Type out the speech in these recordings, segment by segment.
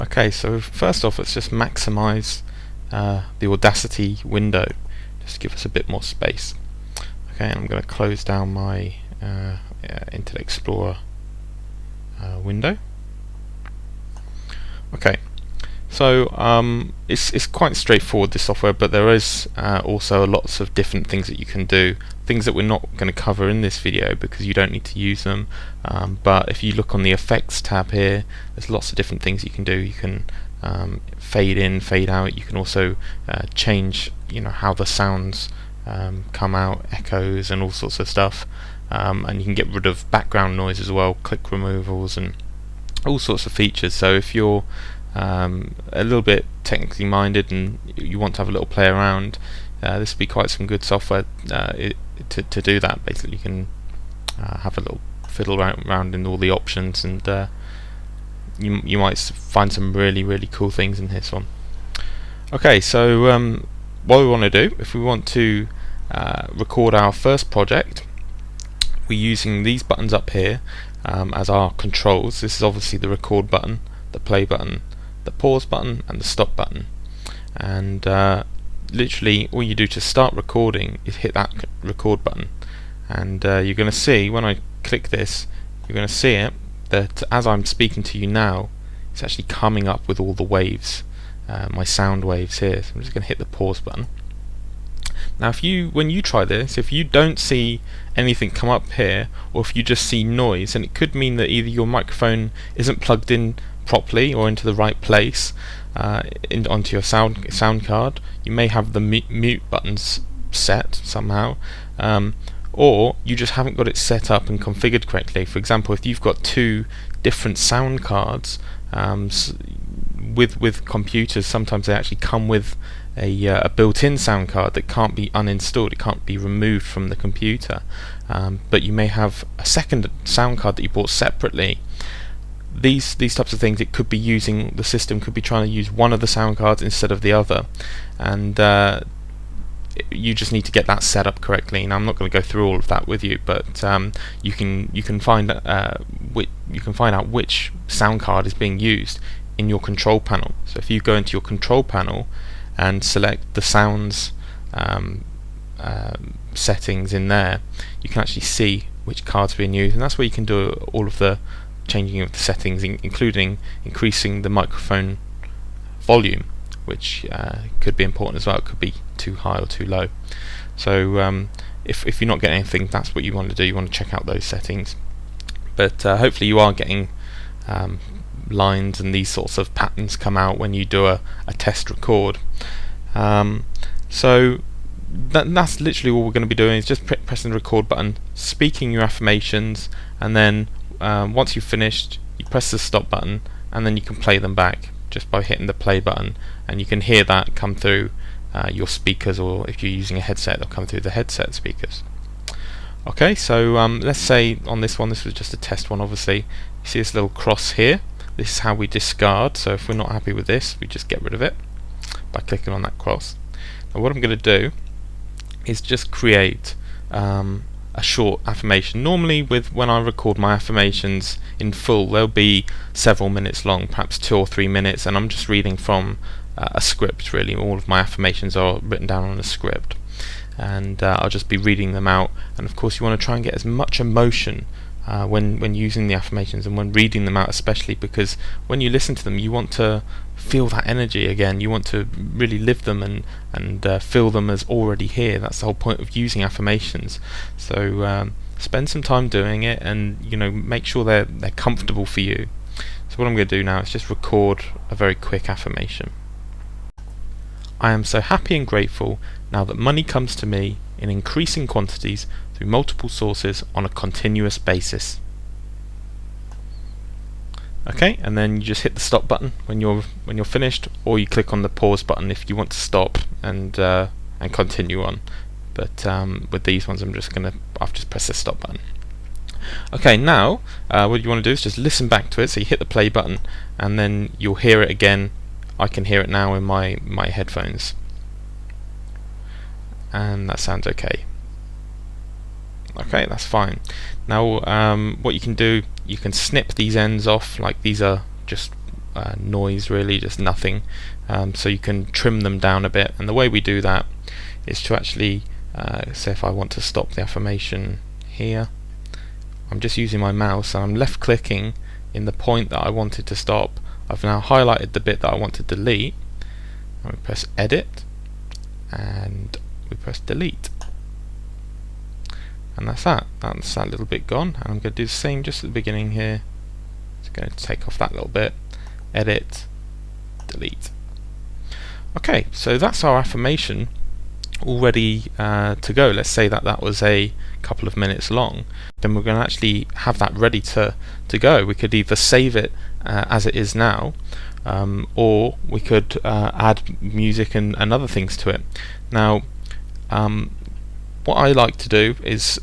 Okay, so first off, let's just maximize the Audacity window, just to give us a bit more space. Okay, and I'm going to close down my Internet Explorer window. Okay, so it's quite straightforward, this software, but there is also lots of different things that you can do, things that we're not going to cover in this video because you don't need to use them, but if you look on the effects tab here, there's lots of different things you can do. You can fade in, fade out. You can also change how the sounds come out, echoes and all sorts of stuff, and you can get rid of background noise as well, click removals and all sorts of features. So if you're a little bit technically minded and you want to have a little play around, this would be quite some good software to do that. Basically, you can have a little fiddle around in all the options, and you might find some really cool things in this one. Okay, so what we want to do, if we want to record our first project, we're using these buttons up here as our controls. This is obviously the record button, the play button, the pause button and the stop button, and literally all you do to start recording is hit that record button, and you're going to see when I click this, you're going to see it that as I'm speaking to you now, it's actually coming up with all the waves, my sound waves here. So I'm just going to hit the pause button. Now when you try this, if you don't see anything come up here, or if you just see noise, and it could mean that either your microphone isn't plugged in properly or into the right place onto your sound card. You may have the mute buttons set somehow, or you just haven't got it set up and configured correctly. For example, if you've got two different sound cards with computers, sometimes they actually come with a built-in sound card that can't be uninstalled, it can't be removed from the computer, but you may have a second sound card that you bought separately. These types of things, it could be the system could be trying to use one of the sound cards instead of the other, and you just need to get that set up correctly. Now I'm not going to go through all of that with you, but you can find out which sound card is being used in your control panel. So if you go into your control panel and select the sounds settings in there, you can actually see which cards are being used, and that's where you can do all of the changing of the settings, including increasing the microphone volume, which could be important as well. It could be too high or too low. So if you're not getting anything, that's what you want to do. You want to check out those settings, but hopefully you are getting lines and these sorts of patterns come out when you do a test record. So that's literally all we're going to be doing, is just pressing the record button, speaking your affirmations, and then once you've finished, you press the stop button, and then you can play them back just by hitting the play button, and you can hear that come through your speakers, or if you're using a headset, they'll come through the headset speakers. Okay, so let's say on this one, this was just a test one. Obviously, you see this little cross here. This is how we discard. So if we're not happy with this, we just get rid of it by clicking on that cross. Now what I'm going to do is just create a short affirmation. Normally when I record my affirmations in full, they'll be several minutes long, perhaps 2 or 3 minutes, and I'm just reading from a script really. All of my affirmations are written down on a script, and I'll just be reading them out. And of course you want to try and get as much emotion when using the affirmations and when reading them out, especially because when you listen to them you want to feel that energy again. You want to really live them and feel them as already here. That's the whole point of using affirmations. So spend some time doing it, and make sure they're comfortable for you. So what I'm going to do now is just record a very quick affirmation. I am so happy and grateful now that money comes to me in increasing quantities through multiple sources on a continuous basis. Okay, and then you just hit the stop button when you're finished, or you click on the pause button if you want to stop and continue on. But with these ones, I've just pressed the stop button. Okay, now what you want to do is just listen back to it. So you hit the play button, and then you'll hear it again. I can hear it now in my headphones, and that sounds okay. Okay, that's fine. Now what you can do, you can snip these ends off, like these are just noise really, just nothing. So you can trim them down a bit, and the way we do that is to actually say if I want to stop the affirmation here, I'm just using my mouse and I'm left clicking in the point that I wanted to stop. I've now highlighted the bit that I want to delete, and we press edit and we press delete, and that's that little bit gone. And I'm going to do the same just at the beginning here. Just going to take off that little bit, edit, delete. Okay, so that's our affirmation all ready to go. Let's say that that was a couple of minutes long. Then we're going to actually have that ready to go. We could either save it as it is now, or we could add music and other things to it. Now what I like to do is,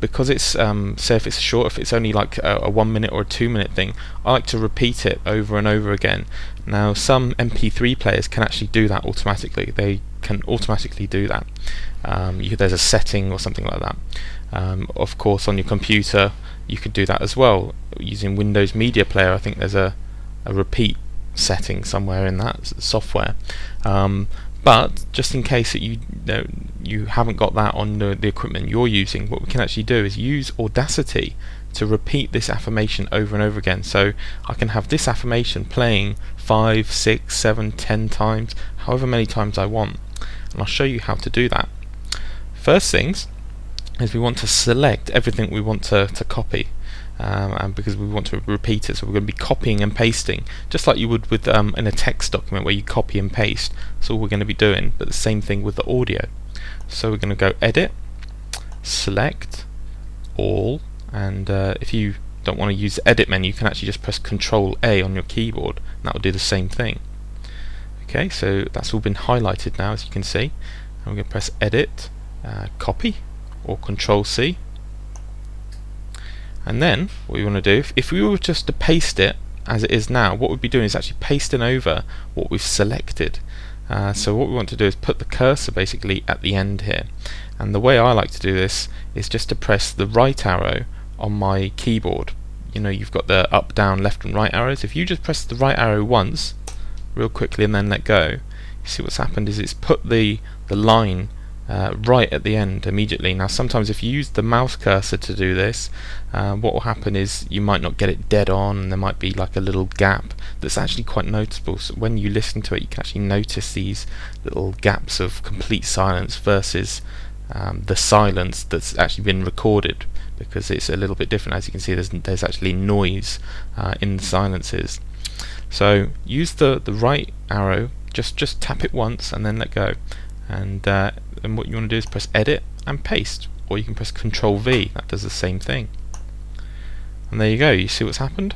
because it's say if it's short, if it's only like a 1 minute or a 2 minute thing, I like to repeat it over and over again. Now some MP3 players can actually do that automatically. They can automatically do that. There's a setting or something like that. Of course on your computer you could do that as well using Windows Media Player. I think there's a repeat setting somewhere in that software. But just in case that you haven't got that on the equipment you're using, what we can actually do is use Audacity to repeat this affirmation over and over again. So I can have this affirmation playing 5, 6, 7, 10 times, however many times I want, and I'll show you how to do that. First things is we want to select everything we want to copy, and because we want to repeat it, so we're going to be copying and pasting just like you would with in a text document where you copy and paste. That's all we're going to be doing, but the same thing with the audio. So we're going to go edit, select all, and if you don't want to use the edit menu, you can actually just press Control A on your keyboard and that will do the same thing. Okay, so that's all been highlighted now, as you can see, and we're going to press edit, copy, or Control C. And then what we want to do, if we were just to paste it as it is now, what we'd be doing is actually pasting over what we've selected. So what we want to do is put the cursor basically at the end here, and the way I like to do this is just to press the right arrow on my keyboard. You know, you've got the up, down, left and right arrows. If you just press the right arrow once real quickly and then let go, you see what's happened is it's put the line right at the end immediately. Now sometimes if you use the mouse cursor to do this, what will happen is you might not get it dead on, and there might be like a little gap that's actually quite noticeable. So when you listen to it, you can actually notice these little gaps of complete silence versus the silence that's actually been recorded, because it's a little bit different. As you can see, there's actually noise in the silences. So use the right arrow, just tap it once and then let go, and what you want to do is press edit and paste, or you can press Control V, that does the same thing. And there you go, you see what's happened?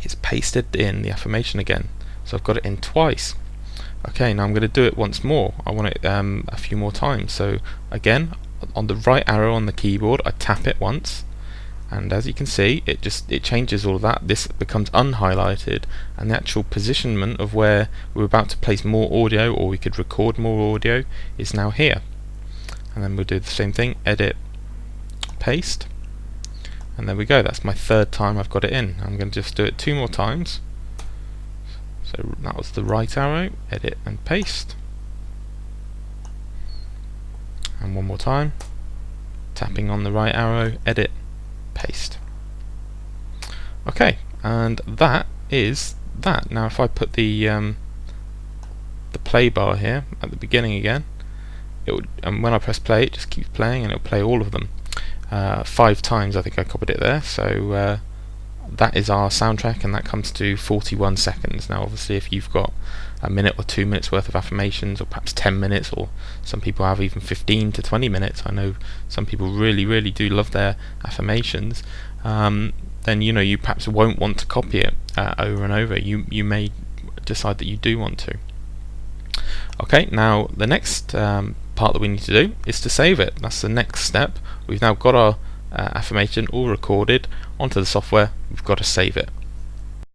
It's pasted in the affirmation again, so I've got it in twice. Okay, now I'm going to do it once more. I want it a few more times. So again, on the right arrow on the keyboard, I tap it once, and as you can see, it changes all of that. This becomes unhighlighted, and the actual positionment of where we're about to place more audio, or we could record more audio, is now here. And then we'll do the same thing, edit, paste, and there we go. That's my third time I've got it in. I'm going to just do it 2 more times. So that was the right arrow, edit and paste, and 1 more time, tapping on the right arrow, edit, paste. Okay, and that is that. Now if I put the play bar here at the beginning again, it would, and when I press play, it just keeps playing, and it'll play all of them 5 times. I think I copied it there. So that is our soundtrack, and that comes to 41 seconds. Now obviously if you've got a minute or 2 minutes worth of affirmations, or perhaps 10 minutes, or some people have even 15 to 20 minutes, I know some people really do love their affirmations, then you know, you perhaps won't want to copy it over and over. You may decide that you do want to. Okay, now the next part that we need to do is to save it. That's the next step. We've now got our affirmation all recorded onto the software. We've got to save it.